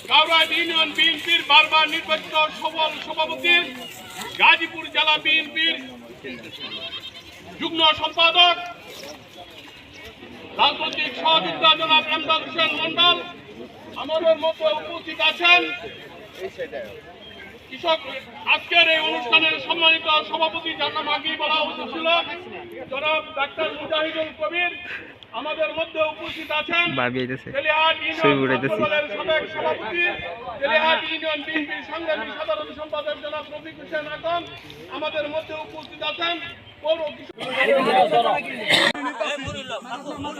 কাউরাইল union বিএনপির বারবার নির্বাচিত সফল সভাপতি, গাজীপুর জেলা বিএনপির যুগ্ম সম্পাদক, রাজনৈতিক সহযোদ্ধা জনাব এমদাদ হোসেন মন্ডল আমাদের মধ্যে উপস্থিত আছেন। কৃষক আজকের এই অনুষ্ঠানের সম্মানিত সভাপতি, যার নাম আগেই বলা উচিত ছিল, জনাব ডাক্তার মুজাহিদুল কবির আমাদের মধ্যে উপস্থিত আছেন। তেলিহাট ইউনিয়ন সাবেক সভাপতি, তেলিহাট ইউনিয়ন বিএনপির সংগ্রামী সাধারণ সম্পাদক জনাব রফিক হোসেন আকন আমাদের মধ্যে উপস্থিত আছেন। পৌর